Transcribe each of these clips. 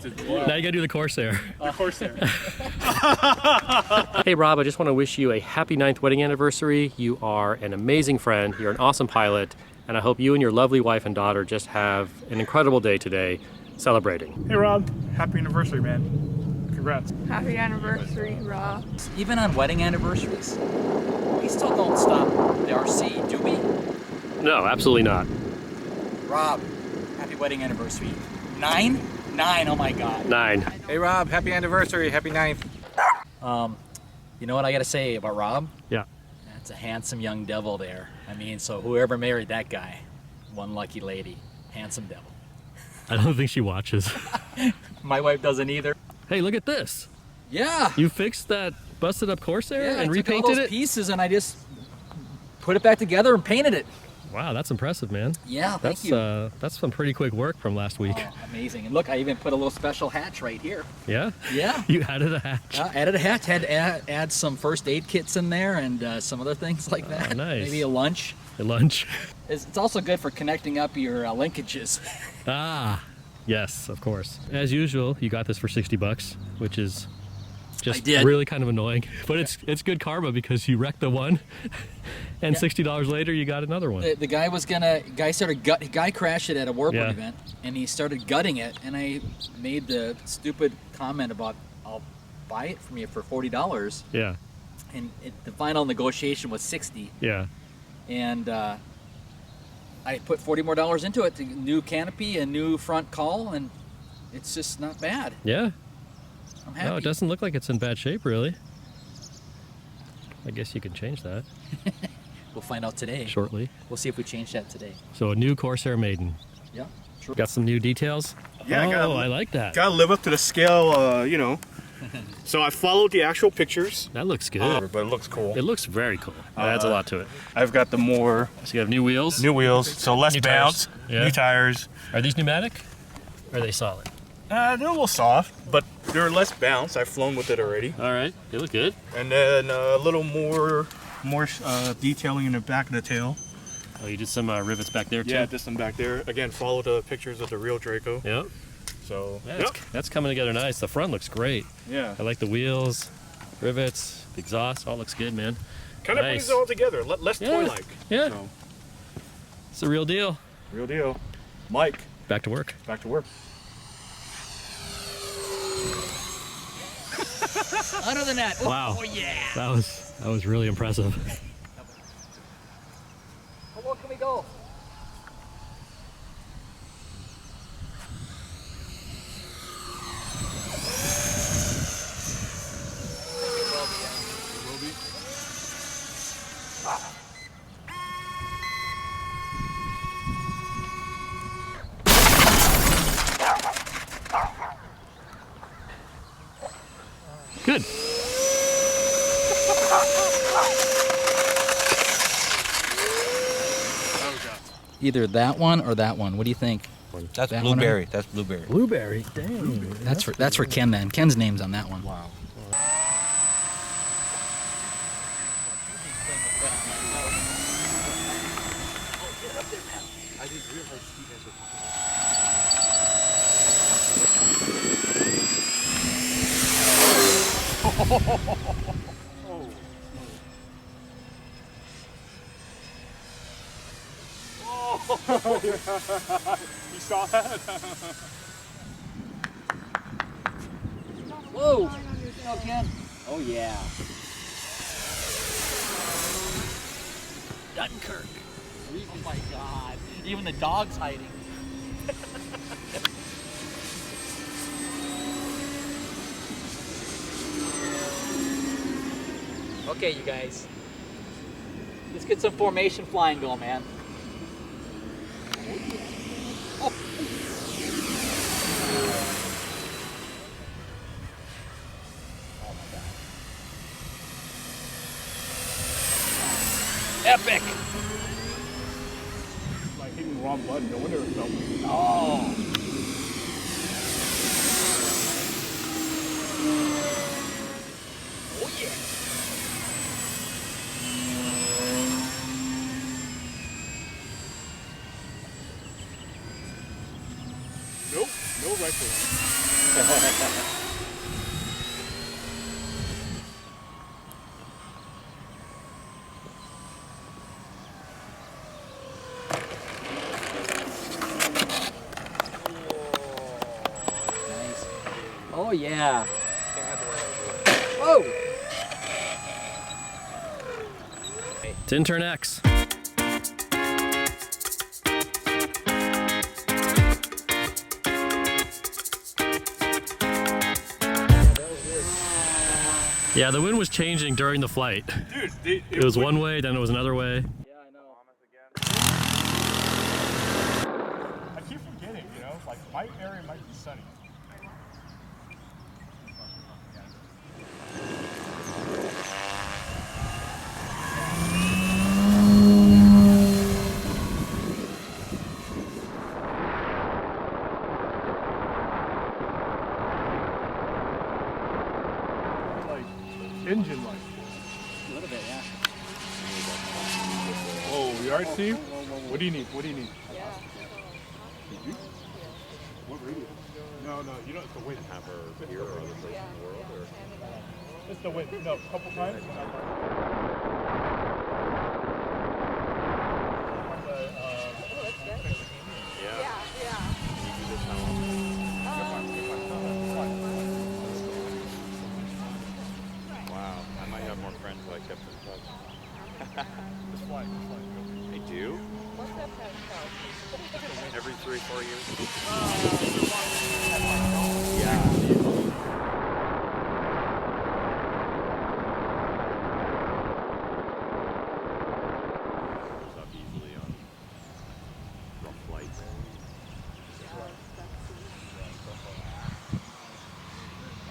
Now you gotta do the Corsair. The Corsair. Hey Rob, I just want to wish you a happy 9th wedding anniversary. You are an amazing friend, you're an awesome pilot, and I hope you and your lovely wife and daughter just have an incredible day today celebrating. Hey Rob, happy anniversary, man. Congrats. Happy anniversary, Rob. Even on wedding anniversaries, we still don't stop the RC, do we? No, absolutely not. Rob, happy wedding anniversary. 9? 9, oh my God. 9. Hey Rob, happy anniversary, happy 9th. You know what I gotta say about Rob? Yeah. That's a handsome young devil there. I mean, so whoever married that guy, one lucky lady, handsome devil. I don't think she watches. My wife doesn't either. Hey, look at this. Yeah. You fixed that busted up Corsair Yeah, and I took all repainted those it? pieces and I just put it back together and painted it. Wow, that's impressive, man. Yeah, thank you. That's some pretty quick work from last week. Oh, amazing. And look, I even put a little special hatch right here. Yeah? Yeah. You added a hatch. Added a hatch, had to add some first aid kits in there and some other things like that. Oh, nice. Maybe a lunch. A lunch. It's also good for connecting up your linkages. Ah, yes, of course. As usual, you got this for 60 bucks, which is just really kind of annoying. But it's good karma because you wrecked the one, and $60 later you got another one. The guy guy crashed it at a Warbird event, and he started gutting it, and I made the stupid comment about I'll buy it from you for $40. Yeah. And the final negotiation was 60. Yeah. And I put $40 more into it, new canopy, a new front call, and it's just not bad. Yeah. I'm happy. No, it doesn't look like it's in bad shape, really. I guess you can change that. We'll find out today. Shortly. We'll see if we change that today. So a new Corsair Maiden. Yeah. Sure. Got some new details? Yeah, I like that. Gotta live up to the scale, you know. So I followed the actual pictures. That looks good. But it looks cool. It looks very cool. It adds a lot to it. I've got the more So you have new wheels? new wheels, so less New bounce, tires. Yeah. new tires. Are these pneumatic? Or are they solid? They're a little soft, but they're less bounce. I've flown with it already. All right, they look good. And then a little more detailing in the back of the tail. Oh, you did some rivets back there too? Yeah, this one back there. Again, follow the pictures of the real Draco. Yep. So, Yeah, that's coming together nice. The front looks great. Yeah. I like the wheels, rivets, the exhaust. All looks good, man. Kind of brings it all together. Less toy-like. Yeah. So, It's the real deal. real deal. Mike, Back to work. back to work. Other than that, Wow. Oh yeah. That was really impressive. How low can we go? Good. Either that one or that one. What do you think? That's That one, blueberry, that's blueberry. Blueberry. Dang. That's for Ken then. Ken's name's on that one. Wow. You saw that? Whoa! Go, Ken. Oh yeah. Dunkirk. Oh my God! Even the dog's hiding. Okay, you guys. Let's get some formation flying going, man. Oh. Oh my God. Epic! Like hitting the wrong button. No wonder it felt. Oh. Oh yeah. Nope. No record. Nice. Oh yeah. Whoa. It's intern X. Yeah, the wind was changing during the flight. Dude, it was one way, then it was another way. Yeah, I know. I keep forgetting, you know, like my area might be sunny. Engine light. A little bit, yeah. Oh, you alright, Steve? What do you need? What do you need? What radio? No, you don't. It's the wind. Have her here or other place in the world, or it's the wind. No, a couple times. Wow, I might have more friends who I kept in touch. Just fly. They do? Every 3-4 years? Yeah. Goes up easily on rough flights.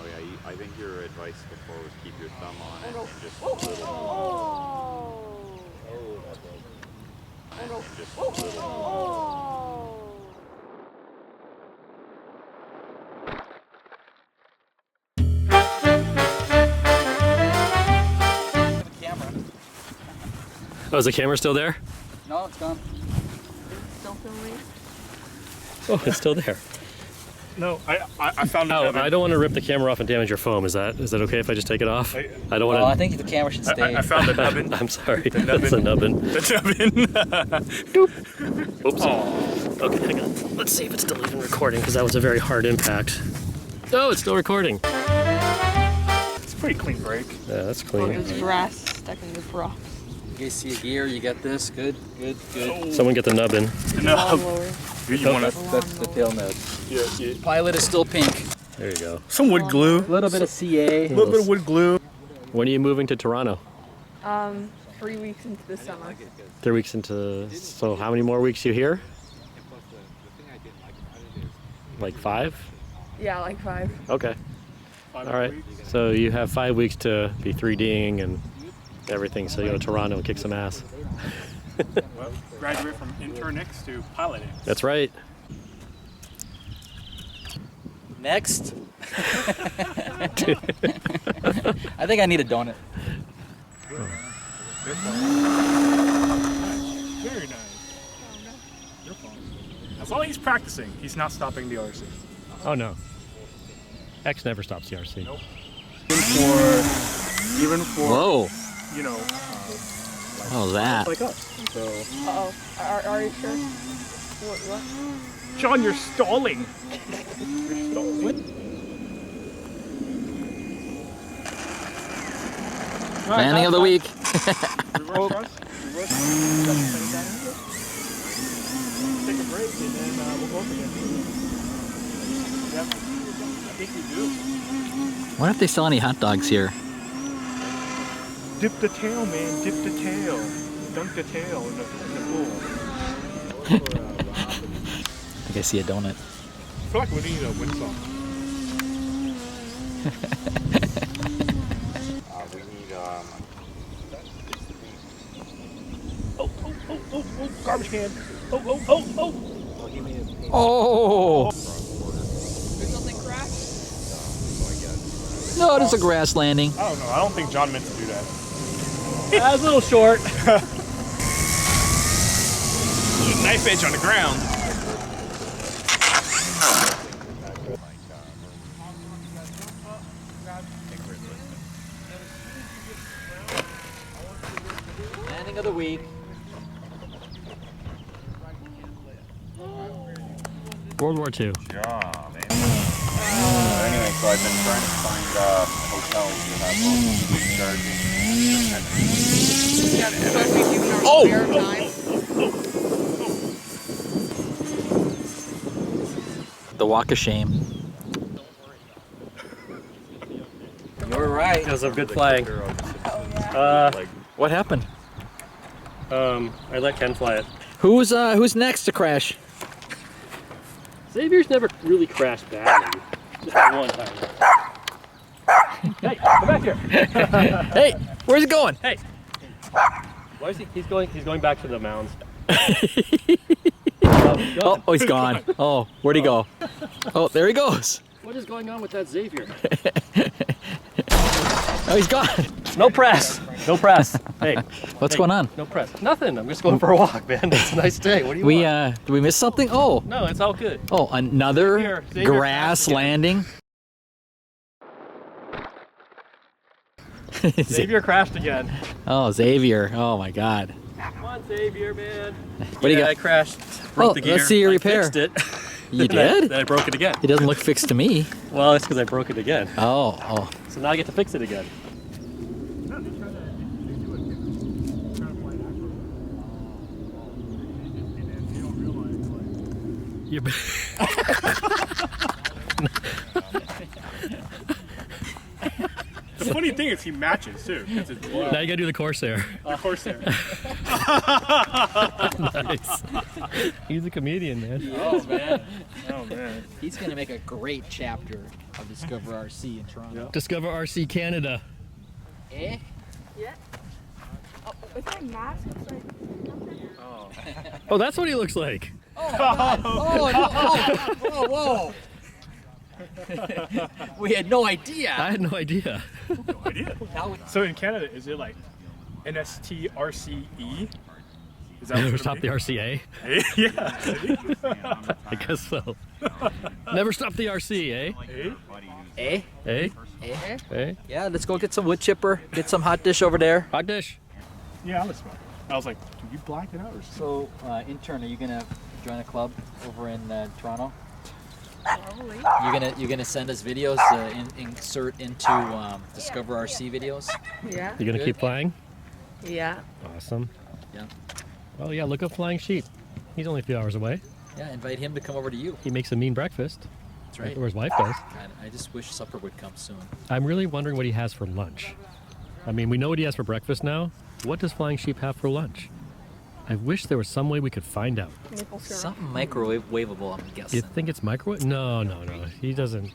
Oh yeah, I think your advice before was keep your thumb on it and just a little. Just a little. The camera. Oh, is the camera still there? No, it's gone. Still filming? Oh, it's still there. No, I found Oh, another. I don't want to rip the camera off and damage your foam. Is that okay if I just take it off? I don't want Well, to. I think the camera should stay. I found the nubbin. I'm sorry. The That's a nubbin. The nubbin. Oops. Okay, hang on. Let's see if it's still even recording because that was a very hard impact. Oh, it's still recording. It's a pretty clean break. Yeah, that's Oh, clean. there's grass stuck in the rocks. You guys see a gear, you got this. Good. Someone get the nubbin. Long Nub. lower. You want to? That's the tail nub. Yeah. Pilot is still pink. There you go. Some wood glue. A little bit of CA. A little bit of wood glue. When are you moving to Toronto? 3 weeks into the summer. 3 weeks into. So how many more weeks you here? Like 5? Yeah, like 5. Okay. All right. So you have 5 weeks to be 3Ding and everything. So you go to Toronto and kick some ass. Well, graduate from intern X to piloting. That's right. Next. I think I need a donut. Very nice. You're fine. As long as he's practicing, he's not stopping the RC. Oh no. X never stops the RC. Nope. Even for Whoa. you know, What was that? like us. So, Uh-oh. Are you sure? What? John, you're stalling. You're stalling. Landing of the week. Reverse thrust. Reverse. Take a break and then we'll go up again. Yeah, I think we do. Wonder if they sell any hot dogs here. Dip the tail, man. Dip the tail. Dunk the tail in the pool. I think I see a donut. I feel like we need a wind song. We need, Oh, garbage can. Oh. Oh! There's something crashed? No, it is a grass landing. I don't know. I don't think John meant to do that. That was a little short. Knife edge on the ground. of the week. World War II. Yeah, man. Anyway, so I've been trying to find hotels that have sleep charging. Yeah, that's what we do in our spare time. The walk of shame. You're right. That was a good flying. What happened? I let Ken fly it. Who's next to crash? Xavier's never really crashed badly. Just that one time. Hey, come back here. Hey, where's it going? Hey. Why is he? He's going back to the mounds. Oh, he's gone. Oh, where'd he go? Oh, there he goes. What is going on with that Xavier? Oh, he's gone. No press. No press. Hey. What's going on? No press. Nothing. I'm just going for a walk, man. It's a nice day. What do you want? Did we miss something? Oh. No, it's all good. Oh, another Xavier grass landing. Xavier crashed again. Oh, Xavier. Oh my God. Come on, Xavier, man. What do you got? I crashed. Broke the gear. Let's see your repair. I fixed it. You did? Then I broke it again. It doesn't look fixed to me. Well, it's because I broke it again. Oh. So now I get to fix it again. Yeah, but The funny thing is he matches too. now you gotta do the Corsair. Corsair. Nice. He's a comedian, man. Oh man. Oh man. He's gonna make a great chapter of Discover RC in Toronto. Discover RC Canada. Eh? Yeah. Oh, with my mask, it's like. Oh, that's what he looks like. Whoa. We had no idea. I had no idea. No idea. So in Canada, is it like NSTRCE? Is that Never what stop the RCA. Yeah. I guess so. Never stop the RC, eh? Hey? Eh? Eh? Eh? Yeah, let's go get some wood chipper, get some hot dish over there. Hot dish. Yeah, I was smart. I was like, dude, you blacked it out or something? So, intern, are you gonna join a club over in Toronto? Probably. You're gonna send us videos, insert into Discover RC videos. Yeah. You gonna Good. keep flying? Yeah. Awesome. Yeah. Oh yeah, look up Flying Sheep. He's only a few hours away. Yeah, invite him to come over to you. He makes a mean breakfast. That's right. Or his wife does. God, I just wish supper would come soon. I'm really wondering what he has for lunch. I mean, we know what he has for breakfast now. What does Flying Sheep have for lunch? I wish there was some way we could find out. Maple syrup. Something microwavable, I'm guessing. You think it's microwave? No. He doesn't. He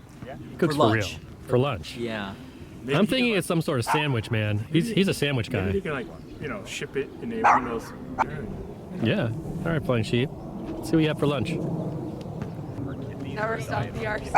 cooks For for lunch. real. For lunch. Yeah. Maybe I'm he thinking can, it's some sort of sandwich, man. He's a sandwich maybe he guy. can ship it and everyone knows. Yeah. All right, Flying Sheep. Let's see what you have for lunch. Never stop the RC.